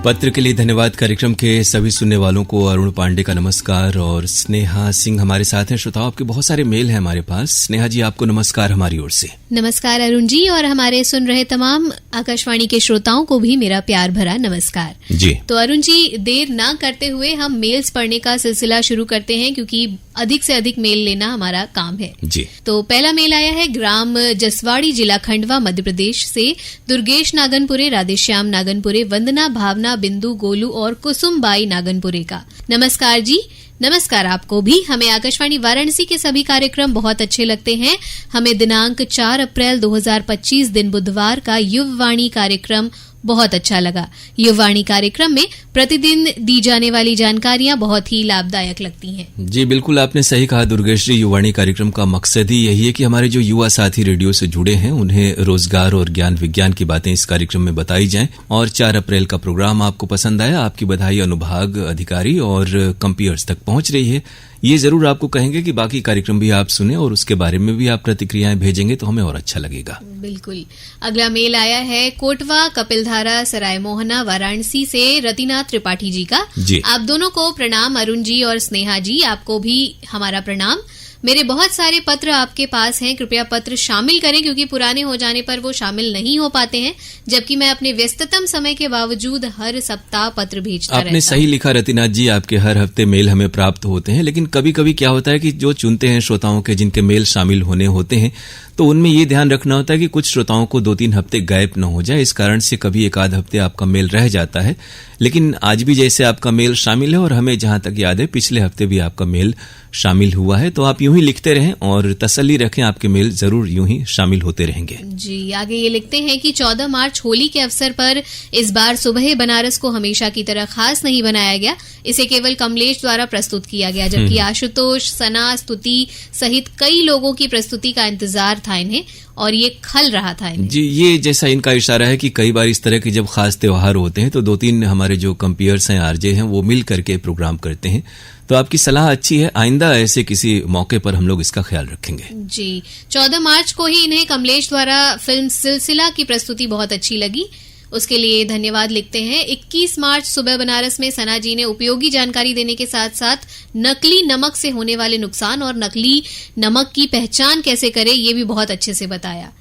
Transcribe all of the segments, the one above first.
पत्र के लिए धन्यवाद। कार्यक्रम के सभी सुनने वालों को अरुण पांडे का नमस्कार और स्नेहा सिंह हमारे साथ हैं। श्रोताओं, आपके बहुत सारे मेल हैं हमारे पास। स्नेहा जी, आपको नमस्कार हमारी ओर से। नमस्कार अरुण जी, और हमारे सुन रहे तमाम आकाशवाणी के श्रोताओं को भी मेरा प्यार भरा नमस्कार जी। तो अरुण जी, देर ना करते हुए हम मेल्स पढ़ने का सिलसिला शुरू करते हैं, क्योंकि अधिक से अधिक मेल लेना हमारा काम है जी। तो पहला मेल आया है ग्राम जसवाड़ी, जिला खंडवा, मध्य प्रदेश से दुर्गेश नागनपुरे, राधेश्याम नागनपुरे, वंदना, भावना, बिंदु, गोलू और कुसुमबाई नागनपुरे का। नमस्कार जी। नमस्कार आपको भी। हमें आकाशवाणी वाराणसी के सभी कार्यक्रम बहुत अच्छे लगते हैं। हमें दिनांक 4 अप्रैल 2025 दिन बुधवार का युववाणी कार्यक्रम बहुत अच्छा लगा। युववाणी कार्यक्रम में प्रतिदिन दी जाने वाली जानकारियां बहुत ही लाभदायक लगती हैं। जी बिल्कुल, आपने सही कहा दुर्गेश जी। युववाणी कार्यक्रम का मकसद ही यही है कि हमारे जो युवा साथी रेडियो से जुड़े हैं उन्हें रोजगार और ज्ञान विज्ञान की बातें इस कार्यक्रम में बताई जाएं। और 4 अप्रैल का प्रोग्राम आपको पसंद आया, आपकी बधाई अनुभाग अधिकारी और कंपियर्स तक पहुंच रही है। ये जरूर आपको कहेंगे कि बाकी कार्यक्रम भी आप सुने और उसके बारे में भी आप प्रतिक्रियाएं भेजेंगे तो हमें और अच्छा लगेगा। बिल्कुल। अगला मेल आया है कोटवा, कपिलधारा, सराय मोहना, वाराणसी से रतिना त्रिपाठी जी का। आप दोनों को प्रणाम अरुण जी और स्नेहा जी, आपको भी हमारा प्रणाम। मेरे बहुत सारे पत्र आपके पास हैं, कृपया पत्र शामिल करें, क्योंकि पुराने हो जाने पर वो शामिल नहीं हो पाते हैं, जबकि मैं अपने व्यस्ततम समय के बावजूद हर सप्ताह पत्र भेजता रहता हूं। आपने सही लिखा रतिनाथ जी, आपके हर हफ्ते मेल हमें प्राप्त होते हैं, लेकिन कभी कभी क्या होता है कि जो चुनते हैं श्रोताओं के जिनके मेल शामिल होने होते हैं, तो उनमें ये ध्यान रखना होता है कि कुछ श्रोताओं को 2-3 हफ्ते गैप न हो जाए। इस कारण से कभी 1-आध हफ्ते आपका मेल रह जाता है। लेकिन आज भी जैसे आपका मेल शामिल है और हमें जहां तक याद है पिछले हफ्ते भी आपका मेल शामिल हुआ है, तो आप यूं ही लिखते रहें और तसल्ली रखें, आपके मेल जरूर यूं ही शामिल होते रहेंगे। जी। आगे ये लिखते हैं कि 14 मार्च होली के अवसर पर इस बार सुबह बनारस को हमेशा की तरह खास नहीं बनाया गया। इसे केवल कमलेश द्वारा प्रस्तुत किया गया, जबकि आशुतोष, सना, स्तुति सहित कई लोगों की प्रस्तुति का इंतजार था इन्हें, और ये खल रहा था इन्हें। जी, ये जैसा इनका इशारा है कि कई बार इस तरह के जब खास त्योहार होते हैं तो 2-3 हमारे जो कंपियर्स हैं, आरजे हैं, वो मिल करके प्रोग्राम करते हैं। तो आपकी सलाह अच्छी है, आइंदा ऐसे किसी मौके पर हम लोग इसका ख्याल रखेंगे। जी। 14 मार्च को ही इन्हें कमलेश द्वारा फिल्म सिलसिला की प्रस्तुति बहुत अच्छी लगी, उसके लिए धन्यवाद लिखते हैं। 21 मार्च सुबह बनारस में सना जी ने उपयोगी जानकारी देने के साथ साथ नकली नमक से होने वाले नुकसान और नकली नमक की पहचान कैसे करें, ये भी बहुत अच्छे से बताया।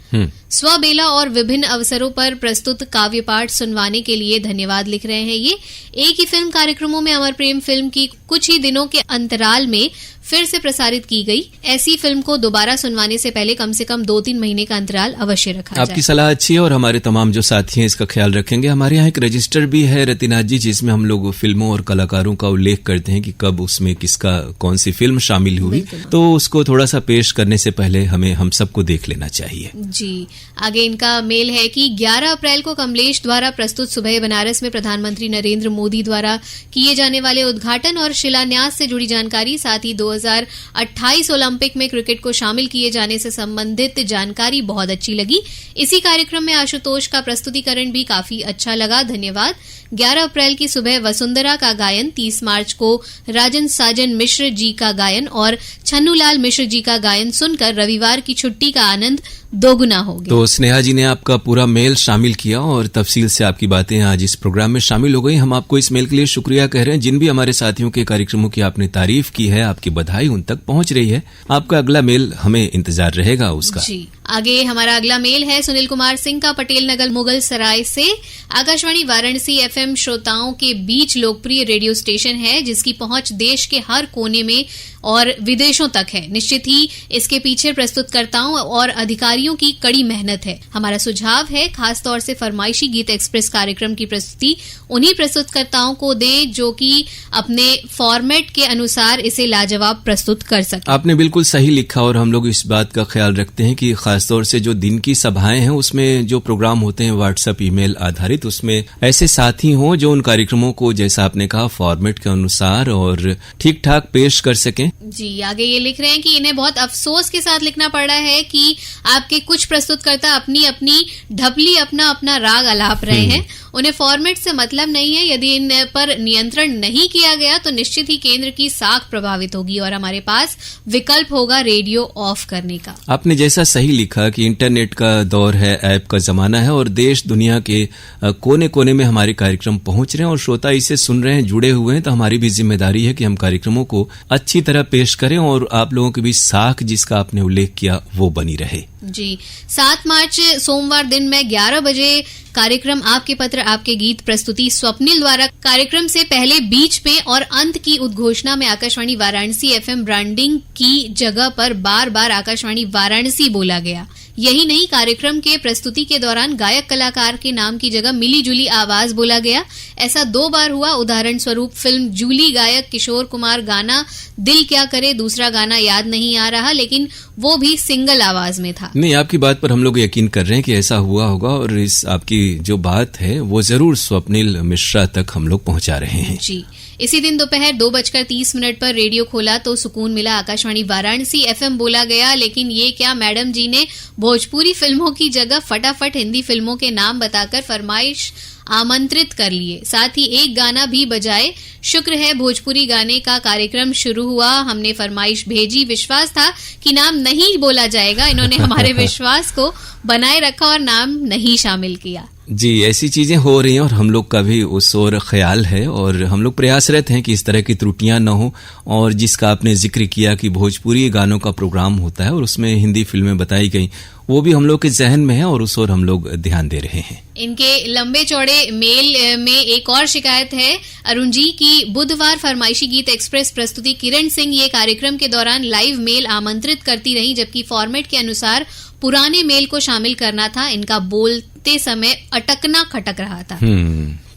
स्वबेला और विभिन्न अवसरों पर प्रस्तुत काव्य पाठ सुनवाने के लिए धन्यवाद लिख रहे हैं। ये एक ही फिल्म कार्यक्रमों में अमर प्रेम फिल्म की कुछ ही दिनों के अंतराल में फिर से प्रसारित की गई। ऐसी फिल्म को दोबारा सुनवाने से पहले कम से कम 2-3 महीने का अंतराल अवश्य रखा जाए। आपकी सलाह अच्छी है और हमारे तमाम जो साथी हैं इसका ख्याल रखेंगे। हमारे यहाँ एक रजिस्टर भी है रतिनाथ जी, जिसमें हम लोग फिल्मों और कलाकारों का उल्लेख करते हैं कि कब उसमें किसका कौन सी फिल्म शामिल हुई, तो उसको थोड़ा सा पेश करने से पहले हमें हम सबको देख लेना चाहिए। जी। आगे इनका मेल है कि 11 अप्रैल को कमलेश द्वारा प्रस्तुत सुबह बनारस में प्रधानमंत्री नरेंद्र मोदी द्वारा किए जाने वाले उद्घाटन और शिलान्यास से जुड़ी जानकारी, साथ ही 2028 ओलंपिक में क्रिकेट को शामिल किए जाने से संबंधित जानकारी बहुत अच्छी लगी। इसी कार्यक्रम में आशुतोष का प्रस्तुतिकरण भी काफी अच्छा लगा, धन्यवाद। 11 अप्रैल की सुबह वसुंधरा का गायन, 30 मार्च को राजन साजन मिश्र जी का गायन और छन्नूलाल मिश्र जी का गायन सुनकर रविवार की छुट्टी का आनंद दोगुना हो गया। तो स्नेहा जी ने आपका पूरा मेल शामिल किया और तफसील से आपकी बातें आज इस प्रोग्राम में शामिल हो गई। हम आपको इस मेल के लिए शुक्रिया कह रहे हैं। जिन भी हमारे साथियों के कार्यक्रमों की आपने तारीफ की है, आपकी बधाई उन तक पहुंच रही है। आपका अगला मेल हमें इंतजार रहेगा उसका। जी। आगे हमारा अगला मेल है सुनील कुमार सिंह का, पटेल नगर, मुगल सराय से। आकाशवाणी वाराणसी एफएम श्रोताओं के बीच लोकप्रिय रेडियो स्टेशन है, जिसकी पहुंच देश के हर कोने में और विदेशों तक है। निश्चित ही इसके पीछे प्रस्तुतकर्ताओं और अधिकारियों की कड़ी मेहनत है। हमारा सुझाव है खासतौर से फरमाइशी गीत एक्सप्रेस कार्यक्रम की प्रस्तुति उन्हीं प्रस्तुतकर्ताओं को दें जो कि अपने फॉर्मेट के अनुसार इसे लाजवाब प्रस्तुत कर सके। आपने बिल्कुल सही लिखा और हम लोग इस बात का ख्याल रखते हैं कि खासतौर से जो दिन की सभाएं हैं उसमें जो प्रोग्राम होते हैं व्हाट्सएप ईमेल आधारित, उसमें ऐसे साथी हों जो उन कार्यक्रमों को जैसा आपने कहा फॉर्मेट के अनुसार और ठीक ठाक पेश कर सकें। जी। आगे ये लिख रहे हैं कि इन्हें बहुत अफसोस के साथ लिखना पड़ रहा है कि आपके कुछ प्रस्तुतकर्ता अपनी अपनी ढपली अपना अपना राग अलाप रहे हैं। उन्हें फॉर्मेट से मतलब नहीं है। यदि इन पर नियंत्रण नहीं किया गया तो निश्चित ही केंद्र की साख प्रभावित होगी और हमारे पास विकल्प होगा रेडियो ऑफ करने का। आपने जैसा सही लिखा कि इंटरनेट का दौर है, ऐप का जमाना है और देश दुनिया के कोने कोने में हमारे कार्यक्रम पहुंच रहे हैं और श्रोता इसे सुन रहे हैं, जुड़े हुए हैं, तो हमारी भी जिम्मेदारी है कि हम कार्यक्रमों को अच्छी तरह पेश करें और आप लोगों के बीच साख जिसका आपने उल्लेख किया वो बनी रहे। जी, 7 मार्च सोमवार दिन में 11 बजे कार्यक्रम आपके पत्र आपके गीत प्रस्तुति स्वप्निल द्वारा। कार्यक्रम से पहले बीच में और अंत की उद्घोषणा में आकाशवाणी वाराणसी एफएम ब्रांडिंग की जगह पर बार बार आकाशवाणी वाराणसी बोला गया। यही नहीं, कार्यक्रम के प्रस्तुति के दौरान गायक कलाकार के नाम की जगह मिली जुली आवाज बोला गया। ऐसा 2 बार हुआ। उदाहरण स्वरूप फिल्म जूली गायक किशोर कुमार गाना दिल क्या करे, दूसरा गाना याद नहीं आ रहा, लेकिन वो भी सिंगल आवाज में था। नहीं, आपकी बात पर हम लोग यकीन कर रहे हैं कि ऐसा हुआ होगा और इस आपकी जो बात है वो जरूर स्वप्निल मिश्रा तक हम लोग पहुंचा रहे हैं। जी, इसी दिन दोपहर 2:30 पर रेडियो खोला तो सुकून मिला। आकाशवाणी वाराणसी एफएम बोला गया, लेकिन ये क्या, मैडम जी ने भोजपुरी फिल्मों की जगह फटाफट हिंदी फिल्मों के नाम बताकर फरमाइश आमंत्रित कर लिए, साथ ही एक गाना भी बजाए। शुक्र है भोजपुरी गाने का कार्यक्रम शुरू हुआ, हमने फरमाइश भेजी, विश्वास था कि नाम नहीं बोला जाएगा। इन्होंने हमारे विश्वास को बनाए रखा और नाम नहीं शामिल किया। जी, ऐसी चीजें हो रही हैं और हम लोग का भी उस ओर ख्याल है और हम लोग प्रयासरत हैं कि इस तरह की त्रुटियां न हो। और जिसका आपने जिक्र किया कि भोजपुरी गानों का प्रोग्राम होता है और उसमें हिंदी फिल्में बताई गई, वो भी हम लोग के जहन में है और उस ओर हम लोग ध्यान दे रहे हैं। इनके लंबे चौड़े मेल में एक और शिकायत है अरुण जी की बुधवार फरमाइशी गीत एक्सप्रेस प्रस्तुति किरण सिंह ये कार्यक्रम के दौरान लाइव मेल आमंत्रित करती रही, जबकि फॉर्मेट के अनुसार पुराने मेल को शामिल करना था। इनका बोलते समय अटकना खटक रहा था।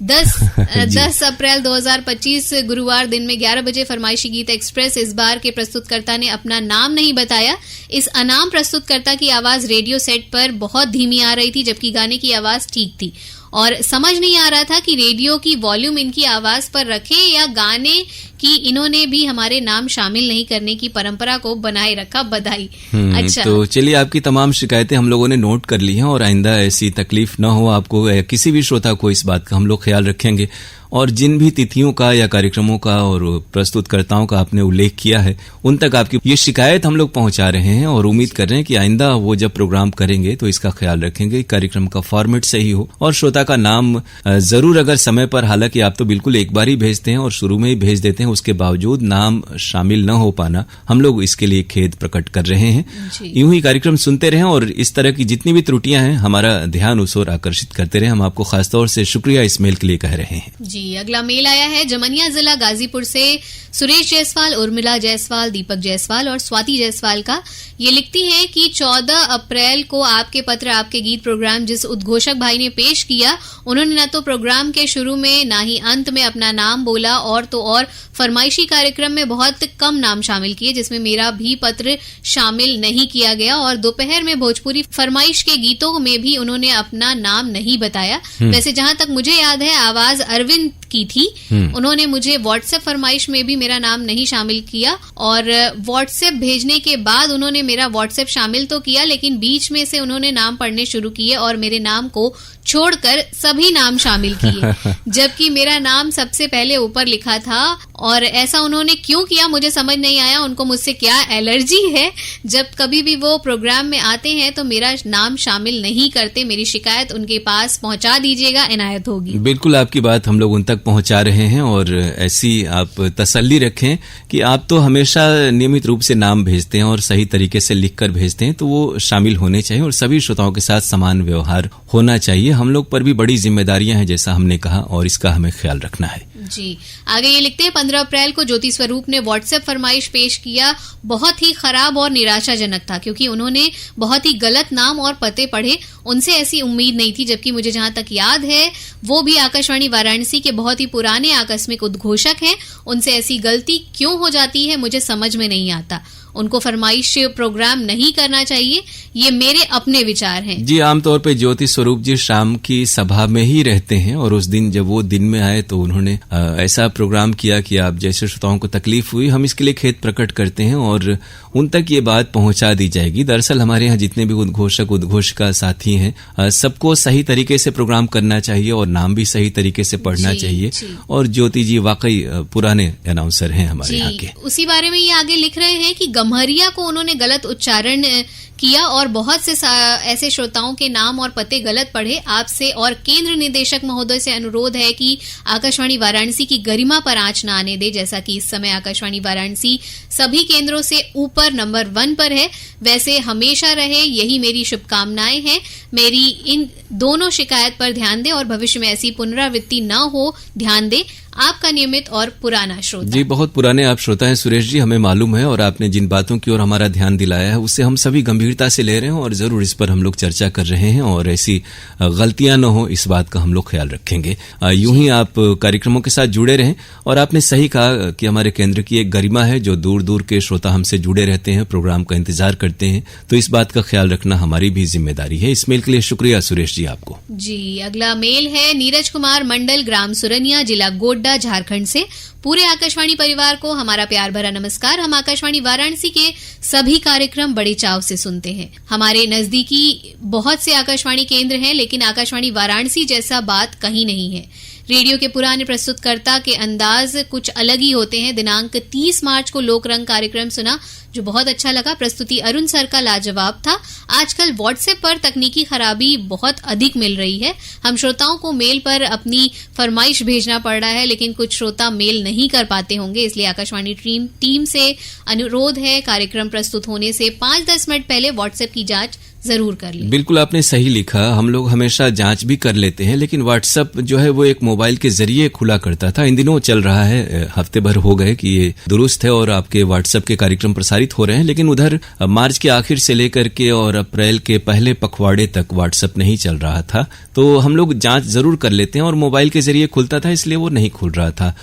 10 अप्रैल 2025 गुरुवार दिन में 11 बजे फरमाइशी गीत एक्सप्रेस इस बार के प्रस्तुतकर्ता ने अपना नाम नहीं बताया। इस अनाम प्रस्तुतकर्ता की आवाज रेडियो सेट पर बहुत धीमी आ रही थी, जबकि गाने की आवाज ठीक थी और समझ नहीं आ रहा था कि रेडियो की वॉल्यूम इनकी आवाज पर रखें या गाने की। इन्होंने भी हमारे नाम शामिल नहीं करने की परंपरा को बनाए रखा। बधाई। अच्छा, तो चलिए, आपकी तमाम शिकायतें हम लोगों ने नोट कर ली हैं और आइंदा ऐसी तकलीफ न हो आपको या किसी भी श्रोता को, इस बात का हम लोग ख्याल रखेंगे। और जिन भी तिथियों का या कार्यक्रमों का और प्रस्तुतकर्ताओं का आपने उल्लेख किया है, उन तक आपकी ये शिकायत हम लोग पहुंचा रहे हैं और उम्मीद कर रहे हैं कि आइंदा वो जब प्रोग्राम करेंगे तो इसका ख्याल रखेंगे, कार्यक्रम का फॉर्मेट सही हो और श्रोता का नाम जरूर अगर समय पर, हालांकि आप तो बिल्कुल एक बार ही भेजते हैं और शुरू में ही भेज देते हैं, उसके बावजूद नाम शामिल न हो पाना, हम लोग इसके लिए खेद प्रकट कर रहे हैं। यूं ही कार्यक्रम सुनते रहें और इस तरह की जितनी भी त्रुटियां हैं हमारा ध्यान उस ओर आकर्षित करते रहें। हम आपको खासतौर से शुक्रिया इस मेल के लिए कह रहे हैं। जी, अगला मेल आया है जमनिया जिला गाजीपुर से सुरेश जायसवाल, उर्मिला जायसवाल, दीपक जायसवाल और स्वाति जायसवाल का। ये लिखती हैं कि 14 अप्रैल को आपके पत्र आपके गीत प्रोग्राम जिस उद्घोषक भाई ने पेश किया, उन्होंने न तो प्रोग्राम के शुरू में ना ही अंत में अपना नाम बोला और तो और फरमाइशी कार्यक्रम में बहुत कम नाम शामिल किए, जिसमें मेरा भी पत्र शामिल नहीं किया गया। और दोपहर में भोजपुरी फरमाइश के गीतों में भी उन्होंने अपना नाम नहीं बताया। वैसे जहां तक मुझे याद है आवाज अरविंद की थी। उन्होंने मुझे व्हाट्सएप फरमाइश में भी मेरा नाम नहीं शामिल किया और व्हाट्सएप भेजने के बाद उन्होंने मेरा व्हाट्सएप शामिल तो किया, लेकिन बीच में से उन्होंने नाम पढ़ने शुरू किए और मेरे नाम को छोड़कर सभी नाम शामिल किए, जबकि मेरा नाम सबसे पहले ऊपर लिखा था। और ऐसा उन्होंने क्यों किया मुझे समझ नहीं आया। उनको मुझसे क्या एलर्जी है? जब कभी भी वो प्रोग्राम में आते हैं तो मेरा नाम शामिल नहीं करते। मेरी शिकायत उनके पास पहुंचा दीजिएगा, इनायत होगी। बिल्कुल, आपकी बात हम लोग उन तक पहुंचा रहे हैं और ऐसी आप तसल्ली रखें कि आप तो हमेशा नियमित रूप से नाम भेजते हैं और सही तरीके से लिखकर भेजते हैं, तो वो शामिल होने चाहिए और सभी श्रोताओं के साथ समान व्यवहार होना चाहिए। हम लोग पर भी बड़ी जिम्मेदारियां हैं, जैसा हमने कहा, और इसका हमें ख्याल रखना है। जी, आगे ये लिखते हैं 15 अप्रैल को ज्योति स्वरूप ने व्हाट्सएप फरमाइश पेश किया। बहुत ही खराब और निराशाजनक था, क्योंकि उन्होंने बहुत ही गलत नाम और पते पढ़े। उनसे ऐसी उम्मीद नहीं थी, जबकि मुझे जहां तक याद है वो भी आकाशवाणी वाराणसी के बहुत ही पुराने आकस्मिक उद्घोषक हैं। उनसे ऐसी गलती क्यों हो जाती है मुझे समझ में नहीं आता। उनको फरमाइश प्रोग्राम नहीं करना चाहिए। ये मेरे अपने विचार हैं। जी, आमतौर पे ज्योति स्वरूप जी शाम की सभा में ही रहते हैं और उस दिन जब वो दिन में आए तो उन्होंने ऐसा प्रोग्राम किया कि आप जैसे श्रोताओं को तकलीफ हुई, हम इसके लिए खेद प्रकट करते हैं और उन तक ये बात पहुंचा दी जाएगी। दरअसल हमारे यहाँ जितने भी उद्घोषक उद्घोषिका साथी हैं, सबको सही तरीके से प्रोग्राम करना चाहिए और नाम भी सही तरीके से पढ़ना चाहिए। और ज्योति जी वाकई पुराने अनाउंसर हैं हमारे यहाँ के। उसी बारे में ये आगे लिख रहे हैं कि गम्हरिया को उन्होंने गलत उच्चारण किया और बहुत से ऐसे श्रोताओं के नाम और पते गलत पढ़े। आपसे और केंद्र निदेशक महोदय से अनुरोध है कि आकाशवाणी वाराणसी की गरिमा पर आंच न आने दे। जैसा कि इस समय आकाशवाणी वाराणसी सभी केंद्रों से ऊपर नंबर 1 पर है, वैसे हमेशा रहे, यही मेरी शुभकामनाएं हैं। मेरी इन दोनों शिकायत पर ध्यान दें और भविष्य में ऐसी पुनरावृत्ति न हो, ध्यान दें। आपका नियमित और पुराना श्रोता। जी, बहुत पुराने आप श्रोता हैं सुरेश जी, हमें मालूम है और आपने जिन बातों की ओर हमारा ध्यान दिलाया है उससे हम सभी गंभीरता से ले रहे हैं और जरूर इस पर हम लोग चर्चा कर रहे हैं और ऐसी गलतियां न हो इस बात का हम लोग ख्याल रखेंगे। यूं ही आप कार्यक्रमों के साथ जुड़े रहें और आपने सही कहा कि हमारे केंद्र की एक गरिमा है, जो दूर दूर के श्रोता हमसे जुड़े रहते हैं, प्रोग्राम का इंतजार करते हैं, तो इस बात का ख्याल रखना हमारी भी जिम्मेदारी है। इस मेल के लिए शुक्रिया सुरेश जी आपको। जी, अगला मेल है नीरज कुमार मंडल, ग्राम सुरनिया, जिला गोड्डा, झारखंड से। पूरे आकाशवाणी परिवार को हमारा प्यार भरा नमस्कार। हम आकाशवाणी वाराणसी के सभी कार्यक्रम बड़े चाव से सुनते हैं। हमारे नजदीकी बहुत से आकाशवाणी केंद्र हैं, लेकिन आकाशवाणी वाराणसी जैसा बात कहीं नहीं है। रेडियो के पुराने प्रस्तुतकर्ता के अंदाज कुछ अलग ही होते हैं। दिनांक 30 मार्च को लोकरंग कार्यक्रम सुना जो बहुत अच्छा लगा। प्रस्तुति अरुण सर का लाजवाब था। आजकल व्हाट्सएप पर तकनीकी खराबी बहुत अधिक मिल रही है। हम श्रोताओं को मेल पर अपनी फरमाइश भेजना पड़ रहा है, लेकिन कुछ श्रोता मेल नहीं कर पाते होंगे, इसलिए आकाशवाणी टीम से अनुरोध है कार्यक्रम प्रस्तुत होने से 5-10 मिनट पहले व्हाट्सएप की जांच जरूर कर लें। बिल्कुल आपने सही लिखा, हम लोग हमेशा जांच भी कर लेते हैं, लेकिन व्हाट्सएप जो है वो एक मोबाइल के जरिए खुला करता था। इन दिनों चल रहा है, हफ्ते भर हो गए कि ये दुरुस्त है और आपके व्हाट्सएप के कार्यक्रम प्रसारित हो रहे हैं, लेकिन उधर मार्च के आखिर से लेकर के और अप्रैल के पहले पखवाड़े तक व्हाट्सएप नहीं चल रहा था। तो हम लोग जांच जरूर कर लेते हैं और मोबाइल के जरिए खुलता था, इसलिए वो नहीं खुल रहा था।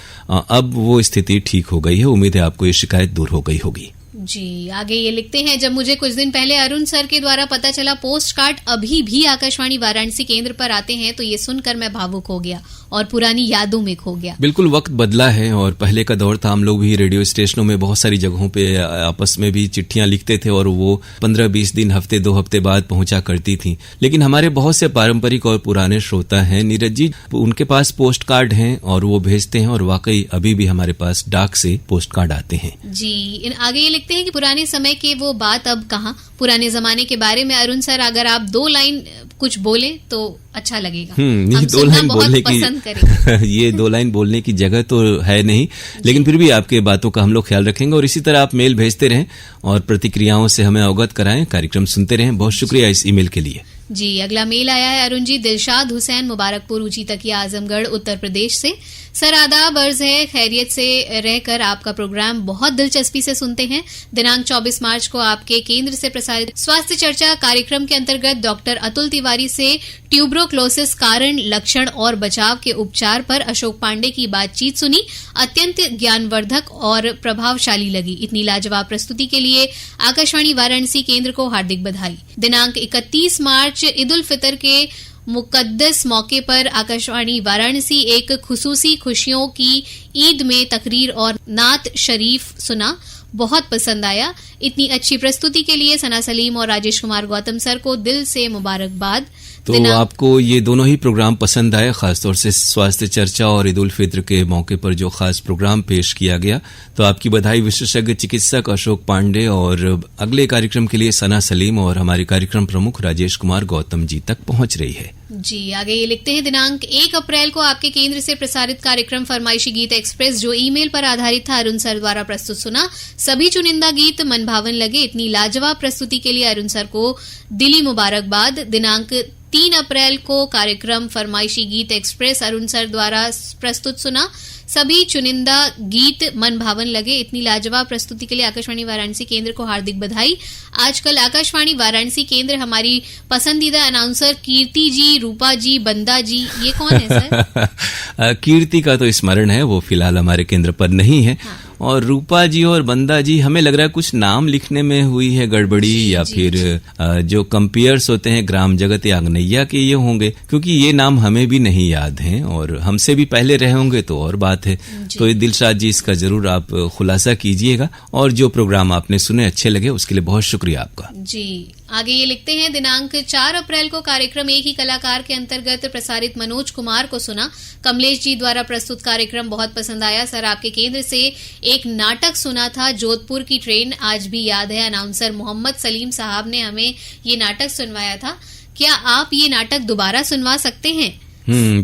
अब वो स्थिति ठीक हो गई है। उम्मीद है आपको ये शिकायत दूर हो गई होगी। जी, आगे ये लिखते हैं, जब मुझे कुछ दिन पहले अरुण सर के द्वारा पता चला पोस्ट कार्ड अभी भी आकाशवाणी वाराणसी केंद्र पर आते हैं, तो ये सुनकर मैं भावुक हो गया और पुरानी यादों में खो गया। बिल्कुल वक्त बदला है और पहले का दौर था, हम लोग भी रेडियो स्टेशनों में बहुत सारी जगहों पे आपस में भी चिट्ठियां लिखते थे और वो 15-20 दिन, हफ्ते 2 हफ्ते बाद पहुंचा करती थी। लेकिन हमारे बहुत से पारंपरिक और पुराने श्रोता हैं नीरज जी, उनके पास पोस्ट कार्ड हैं और वो भेजते हैं और वाकई अभी भी हमारे पास डाक से पोस्ट कार्ड आते हैं। जी, आगे ये लिखते हैं कि पुराने समय के वो बात अब कहाँ। पुराने जमाने के बारे में अरुण सर अगर आप 2 लाइन कुछ बोले तो अच्छा लगेगा। हम 2 लाइन बोलने की ये 2 लाइन बोलने की जगह तो है नहीं, लेकिन फिर भी आपके बातों का हम लोग ख्याल रखेंगे और इसी तरह आप मेल भेजते रहें और प्रतिक्रियाओं से हमें अवगत कराएं, कार्यक्रम सुनते रहें। बहुत शुक्रिया इस ईमेल के लिए। जी, अगला मेल आया है अरुण जी, दिलशाद हुसैन, मुबारकपुर, ऊंची तकिया, आजमगढ़, उत्तर प्रदेश से। सर आदाब, अर्ज है खैरियत से रहकर आपका प्रोग्राम बहुत दिलचस्पी से सुनते हैं। दिनांक 24 मार्च को आपके केंद्र से प्रसारित स्वास्थ्य चर्चा कार्यक्रम के अंतर्गत डॉक्टर अतुल तिवारी से ट्यूबरोक्लोसिस कारण, लक्षण और बचाव के उपचार पर अशोक पांडे की बातचीत सुनी। अत्यंत ज्ञानवर्धक और प्रभावशाली लगी। इतनी लाजवाब प्रस्तुति के लिए आकाशवाणी वाराणसी केंद्र को हार्दिक बधाई। दिनांक 31 मार्च ईद उल फितर के मुकद्दस मौके पर आकाशवाणी वाराणसी एक खुसूसी खुशियों की ईद में तकरीर और नात शरीफ सुना, बहुत पसंद आया। इतनी अच्छी प्रस्तुति के लिए सना सलीम और राजेश कुमार गौतम सर को दिल से मुबारकबाद। तो आपको ये दोनों ही प्रोग्राम पसंद आए, खासतौर से स्वास्थ्य चर्चा और ईद उल फित्र के मौके पर जो खास प्रोग्राम पेश किया गया, तो आपकी बधाई विशेषज्ञ चिकित्सक अशोक पांडे और अगले कार्यक्रम के लिए सना सलीम और हमारे कार्यक्रम प्रमुख राजेश कुमार गौतम जी तक पहुंच रही है। जी, आगे ये लिखते हैं, दिनांक 1 अप्रैल को आपके केंद्र से प्रसारित कार्यक्रम फरमाइशी गीत एक्सप्रेस जो ईमेल पर आधारित था, अरुण सर द्वारा प्रस्तुत सुना। सभी चुनिंदा गीत मनभावन लगे। इतनी लाजवाब प्रस्तुति के लिए अरुण सर को दिली मुबारकबाद। दिनांक 3 अप्रैल को कार्यक्रम फरमाइशी गीत एक्सप्रेस अरुण सर द्वारा प्रस्तुत सुना। सभी चुनिंदा गीत मन भावन लगे। इतनी लाजवाब प्रस्तुति के लिए आकाशवाणी वाराणसी केंद्र को हार्दिक बधाई। आजकल आकाशवाणी वाराणसी केंद्र हमारी पसंदीदा अनाउंसर कीर्ति जी, रूपा जी, बंदा जी, ये कौन है सर? कीर्ति का तो स्मरण है, वो फिलहाल हमारे केंद्र पर नहीं है। हाँ। और रूपा जी और बंदा जी, हमें लग रहा है कुछ नाम लिखने में हुई है गड़बड़ी, या फिर जो कंपेयर्स होते हैं ग्राम जगत या अग्नैया के ये होंगे, क्योंकि ये नाम हमें भी नहीं याद हैं और हमसे भी पहले रहे होंगे तो और बात है। तो दिलशाद जी, इसका जरूर आप खुलासा कीजिएगा, और जो प्रोग्राम आपने सुने अच्छे लगे उसके लिए बहुत शुक्रिया आपका। जी, आगे ये लिखते हैं, दिनांक 4 अप्रैल को कार्यक्रम एक ही कलाकार के अंतर्गत प्रसारित मनोज कुमार को सुना। कमलेश जी द्वारा प्रस्तुत कार्यक्रम बहुत पसंद आया। सर, आपके केंद्र से एक नाटक सुना था, जोधपुर की ट्रेन, आज भी याद है। अनाउंसर मोहम्मद सलीम साहब ने हमें ये नाटक सुनवाया था। क्या आप ये नाटक दोबारा सुनवा सकते हैं?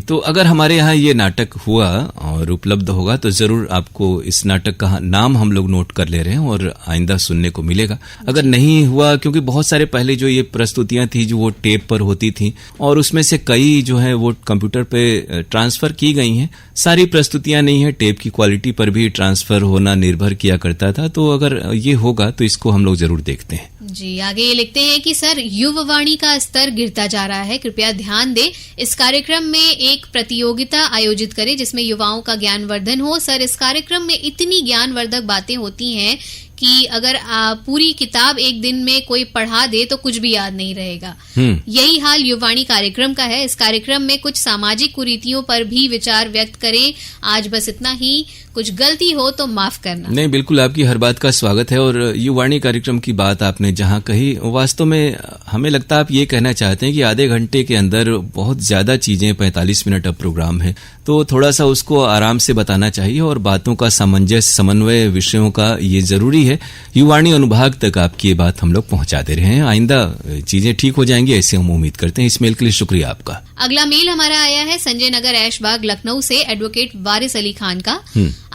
तो अगर हमारे यहाँ ये नाटक हुआ और उपलब्ध होगा तो जरूर आपको इस नाटक का नाम हम लोग नोट कर ले रहे हैं और आइंदा सुनने को मिलेगा। अगर नहीं हुआ, क्योंकि बहुत सारे पहले जो ये प्रस्तुतियां थी जो वो टेप पर होती थी और उसमें से कई जो है वो कंप्यूटर पे ट्रांसफर की गई हैं, सारी प्रस्तुतियां नहीं है, टेप की क्वालिटी पर भी ट्रांसफर होना निर्भर किया करता था। तो अगर ये होगा तो इसको हम लोग जरूर देखते हैं। जी, आगे ये लिखते हैं कि सर, युववाणी का स्तर गिरता जा रहा है, कृपया ध्यान दें। इस कार्यक्रम में एक प्रतियोगिता आयोजित करें जिसमें युवाओं का ज्ञानवर्धन हो। सर, इस कार्यक्रम में इतनी ज्ञानवर्धक बातें होती हैं कि अगर पूरी किताब एक दिन में कोई पढ़ा दे तो कुछ भी याद नहीं रहेगा। यही हाल युववाणी कार्यक्रम का है। इस कार्यक्रम में कुछ सामाजिक कुरीतियों पर भी विचार व्यक्त करें। आज बस इतना ही, कुछ गलती हो तो माफ करना। नहीं, बिल्कुल आपकी हर बात का स्वागत है। और युववाणी कार्यक्रम की बात आपने जहां कही, वास्तव में हमें लगता है आप ये कहना चाहते हैं कि आधे घंटे के अंदर बहुत ज्यादा चीजें, 45 मिनट अब प्रोग्राम है, तो थोड़ा सा उसको आराम से बताना चाहिए और बातों का सामंजस्य, समन्वय, विषयों का ये जरूरी है। युववाणी अनुभाग तक आपकी ये बात हम लोग पहुंचाते रहे हैं। आइंदा चीजें ठीक हो जाएंगी, ऐसे हम उम्मीद करते हैं। इस मेल के लिए शुक्रिया आपका। अगला मेल हमारा आया है संजय नगर ऐशबाग लखनऊ से एडवोकेट वारिस अली खान का।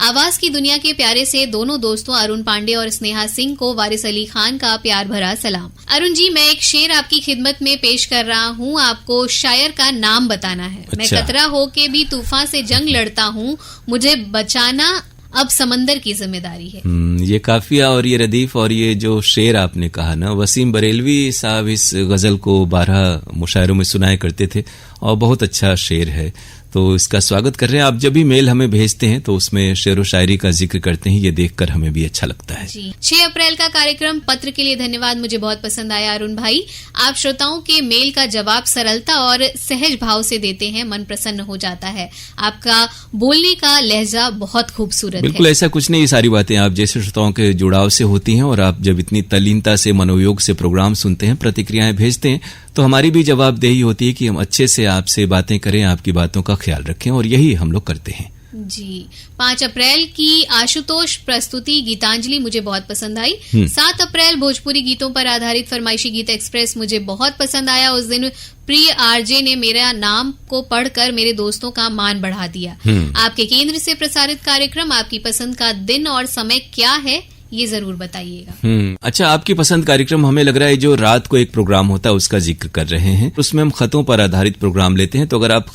आवाज की दुनिया के प्यारे से दोनों दोस्तों अरुण पांडे और स्नेहा सिंह को वारिस अली खान का प्यार भरा सलाम। अरुण जी, मैं एक शेर आपकी खिदमत में पेश कर रहा हूँ, आपको शायर का नाम बताना है। अच्छा। मैं कतरा होके भी तूफान से जंग लड़ता हूँ, मुझे बचाना अब समंदर की जिम्मेदारी है। ये काफिया और ये रदीफ और ये जो शेर आपने कहा ना, वसीम बरेलवी साहब इस गजल को 12 मुशायरों में सुनाया करते थे और बहुत अच्छा शेर है, तो इसका स्वागत कर रहे हैं। आप जब भी मेल हमें भेजते हैं तो उसमें शेर व शायरी का जिक्र करते हैं, ये देखकर हमें भी अच्छा लगता है। जी, 6 अप्रैल का कार्यक्रम पत्र के लिए धन्यवाद, मुझे बहुत पसंद आया। अरुण भाई, आप श्रोताओं के मेल का जवाब सरलता और सहज भाव से देते हैं, मन प्रसन्न हो जाता है। आपका बोलने का लहजा बहुत खूबसूरत है। बिल्कुल ऐसा कुछ नहीं, ये सारी बातें आप जैसे श्रोताओं के जुड़ाव से होती हैं, और आप जब इतनी तल्लीनता से, मनोयोग से प्रोग्राम सुनते हैं, प्रतिक्रियाएं भेजते हैं, तो हमारी भी जवाबदेही होती है कि हम अच्छे से आपसे बातें करें, आपकी बातों का ख्याल रखें, और यही हम लोग करते हैं। जी, 5 अप्रैल की आशुतोष प्रस्तुति गीतांजलि मुझे बहुत पसंद आई। 7 अप्रैल भोजपुरी गीतों पर आधारित फरमाइशी गीत एक्सप्रेस मुझे बहुत पसंद आया। उस दिन प्रिय आरजे ने मेरा नाम को पढ़कर मेरे दोस्तों का मान बढ़ा दिया। आपके केंद्र से प्रसारित कार्यक्रम, आपकी पसंद का दिन और समय क्या है, ये जरूर बताइएगा। अच्छा, आपकी पसंद कार्यक्रम, हमें लग रहा है जो रात को एक प्रोग्राम होता है उसका जिक्र कर रहे हैं, उसमें हम खतों पर आधारित प्रोग्राम लेते हैं, तो अगर आप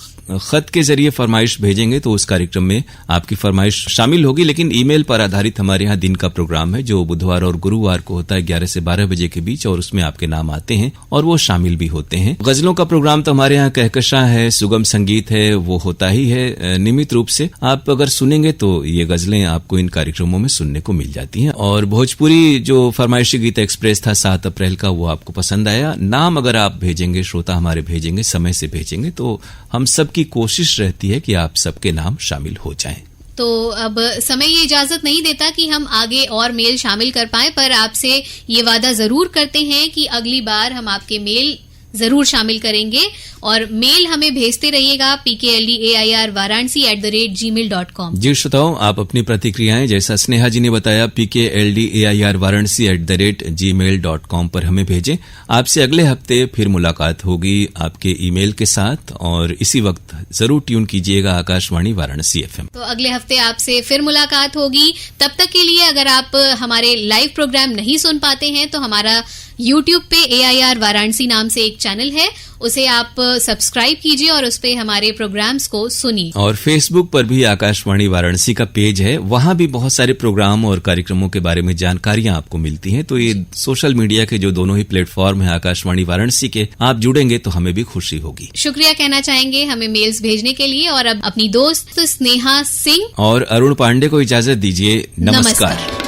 खत के जरिए फरमाइश भेजेंगे तो उस कार्यक्रम में आपकी फरमाइश शामिल होगी। लेकिन ईमेल पर आधारित हमारे यहाँ दिन का प्रोग्राम है जो बुधवार और गुरुवार को होता है 11 से 12 बजे के बीच, और उसमें आपके नाम आते हैं और वो शामिल भी होते हैं। गजलों का प्रोग्राम तो हमारे यहाँ कहकशा है, सुगम संगीत है, वो होता ही है नियमित रूप से। आप अगर सुनेंगे तो ये गजलें आपको इन कार्यक्रमों में सुनने को मिल जाती हैं। और भोजपुरी जो फरमाइशी गीत एक्सप्रेस था 7 अप्रैल का, वो आपको पसंद आया। नाम अगर आप भेजेंगे, श्रोता हमारे भेजेंगे, समय से भेजेंगे, तो हम सब की कोशिश रहती है कि आप सबके नाम शामिल हो जाएं। तो अब समय ये इजाजत नहीं देता कि हम आगे और मेल शामिल कर पाएं, पर आपसे ये वादा जरूर करते हैं कि अगली बार हम आपके मेल जरूर शामिल करेंगे। और मेल हमें भेजते रहिएगा pkldair@gmail.com। जी श्रोताओं, आप अपनी प्रतिक्रियाएं जैसा स्नेहा जी ने बताया pkldair@gmail.com पर हमें भेजें। आपसे अगले हफ्ते फिर मुलाकात होगी आपके ईमेल के साथ, और इसी वक्त जरूर ट्यून कीजिएगा आकाशवाणी वाराणसी FM। तो अगले हफ्ते आपसे फिर मुलाकात होगी। तब तक के लिए अगर आप हमारे लाइव प्रोग्राम नहीं सुन पाते हैं तो हमारा YouTube पे AIR वाराणसी नाम से एक चैनल है, उसे आप सब्सक्राइब कीजिए और उस पे हमारे प्रोग्राम्स को सुनिए। और फेसबुक पर भी आकाशवाणी वाराणसी का पेज है, वहां भी बहुत सारे प्रोग्राम और कार्यक्रमों के बारे में जानकारियां आपको मिलती हैं। तो ये सोशल मीडिया के जो दोनों ही प्लेटफॉर्म है आकाशवाणी वाराणसी के, आप जुड़ेंगे तो हमें भी खुशी होगी। शुक्रिया कहना चाहेंगे हमें मेल्स भेजने के लिए। और अब अपनी दोस्त स्नेहा सिंह और अरुण पांडे को इजाजत दीजिए। नमस्कार।